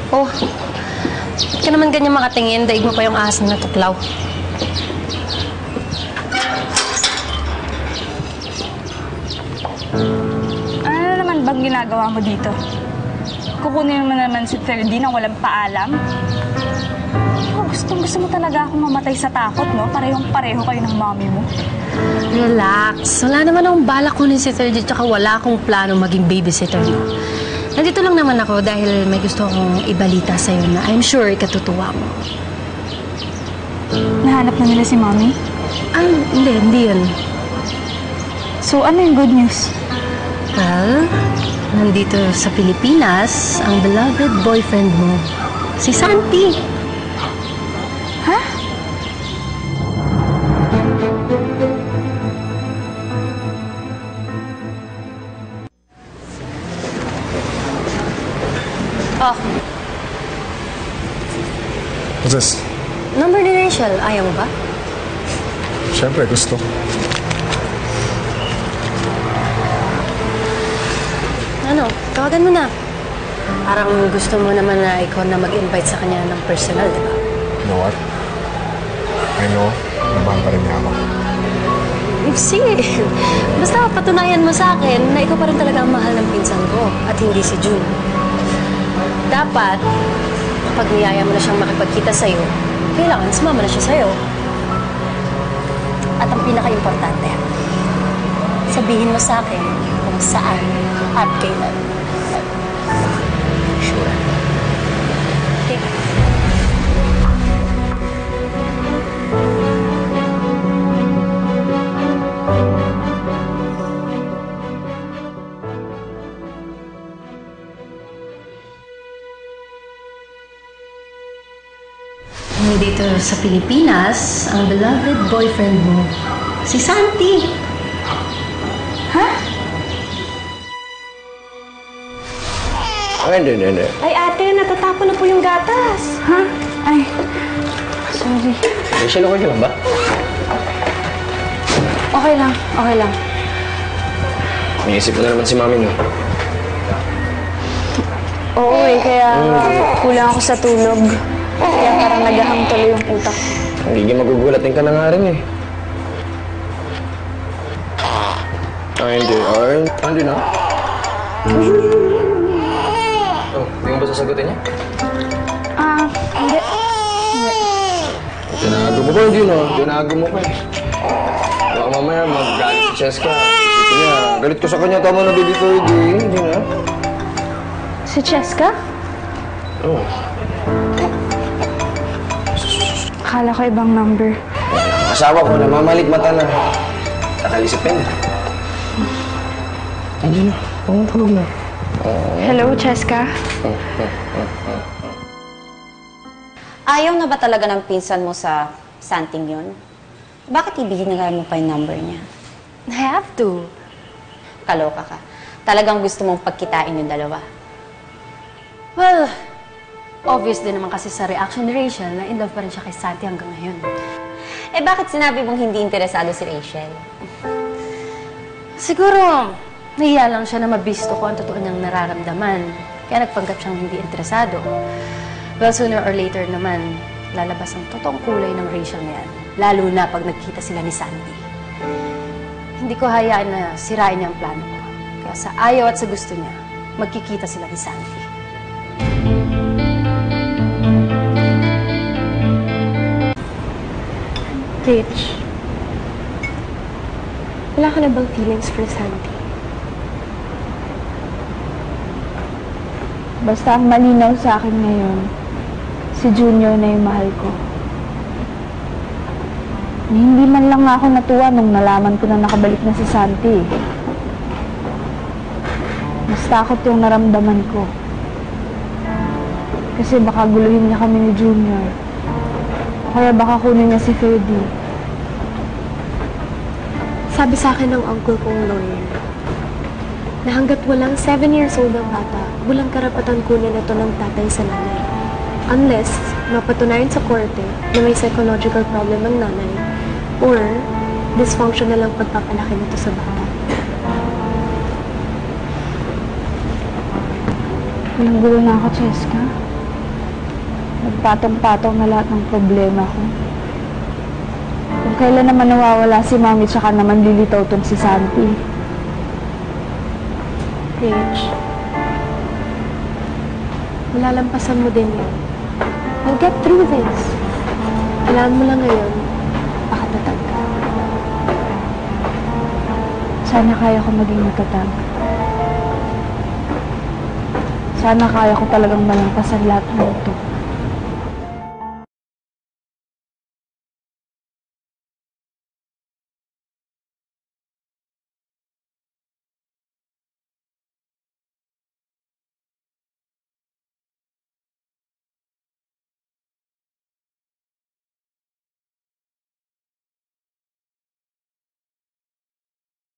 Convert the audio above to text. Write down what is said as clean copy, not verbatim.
Oh, ba't ka naman ganyan makatingin? Daig mo pa yung ahas na natuklaw. Ano na naman bang ginagawa mo dito? Kukunin mo naman si Ferdy na walang paalam? Oh, gusto mo talaga akong mamatay sa takot, no? Parehong-pareho kayo ng mommy mo. Relax. Wala naman akong balak kunin si Ferdy tsaka wala akong plano maging babysitter mo. Nandito lang naman ako dahil may gusto akong ibalita sa'yo na I'm sure ikatutuwa mo. Nahanap na nila si mommy? Hindi yun. So, ano yung good news? Well, nandito sa Pilipinas, ang beloved boyfriend mo, si Santi. Ha? Oh, What's this? number ni Rachel. Ayaw mo ba? Siyempre, gusto. Ano, tawagan mo na. Parang gusto mo naman na ikaw na mag-invite sa kanya ng personal, di ba? You know what? I know, naman pa rin niya ako. Sige. Basta patunayan mo sa akin na ikaw pa rin talaga ang mahal ng pinsan ko at hindi si June. Dapat, pag niyaya mo na siyang makipagkita sa'yo, kailangan sumama na siya sa'yo. At ang pinaka-importante, sabihin mo sa akin kung saan at kailan. Sure. Okay. Nandito sa Pilipinas, ang beloved boyfriend mo, si Santi. Ha? Ay, hindi. Ay ate, natatapon na po yung gatas. Ha? Ay, sorry. Rachel, okay ka lang ba? Okay lang. Iniisip ko na naman si mami, no? Oo kaya kulang ako sa tulog. Kaya parang nagahang tuloy yung utak ko. Nagiging magugulatin ka na nga rin, eh. Hindi na. Oh, hindi mo ba sasagutin niya? Hindi. Tinago mo ko, hindi na. Tinago mo ko, eh. Baka mamaya mag-galit si Cheska. Ito niya, galit ko sa kanya, tama na dito, hindi na. Si Cheska? Oo. Akala ko ibang number. Asawa ko, namamalit mata na. Nakalisipin. Hindi na. Tawag na. Hello, Cheska? Ayaw na ba talaga ng pinsan mo sa Santing yun? Bakit ibigay mo pa yung number niya? I have to. Kaloka ka. Talagang gusto mong pagkitain yung dalawa. Well, obvious din naman kasi sa reaction ni Rachel na in love pa rin siya kay Santi hanggang ngayon. Eh bakit sinabi mong hindi interesado si Rachel? Siguro, nahiya lang siya na mabisto ko ang totoo niyang nararamdaman. Kaya nagpanggap siyang hindi interesado. Well, sooner or later naman, lalabas ang totoong kulay ng Rachel na yan. Lalo na pag nagkita sila ni Santi. Hindi ko hayaan na sirain niya ang plano ko. Kaya sa ayaw at sa gusto niya, magkikita sila ni Santi. Rich, wala ka na bang feelings for Santi? Basta ang malinaw sa akin ngayon, si Junior na yung mahal ko. Hindi man lang ako natuwa nung nalaman ko na nakabalik na si Santi. Mas takot yung naramdaman ko. Kasi baka guluhin niya kami ni Junior. O kaya baka kunin niya si Ferdy. Sabi sa akin ng uncle kong lawyer na hanggat walang 7 years old ang bata, walang karapatan kunin ito ng tatay sa nanay. Unless mapatunayan sa korte na may psychological problem ng nanay or dysfunctional ang pagpapalaki nito sa bata. Nanggulo na ako, Cheska. Nagpatong-patong na lahat ng problema ko. Kung kailan naman nawawala si Mami, tsaka naman lilitaw tong si Santi. Rach, malalampasan mo din yun. We'll get through this. Kailangan mo lang ngayon, pakatatag ka. Sana kaya ko maging matatag. Sana kaya ko talagang malampasan lahat ng ito.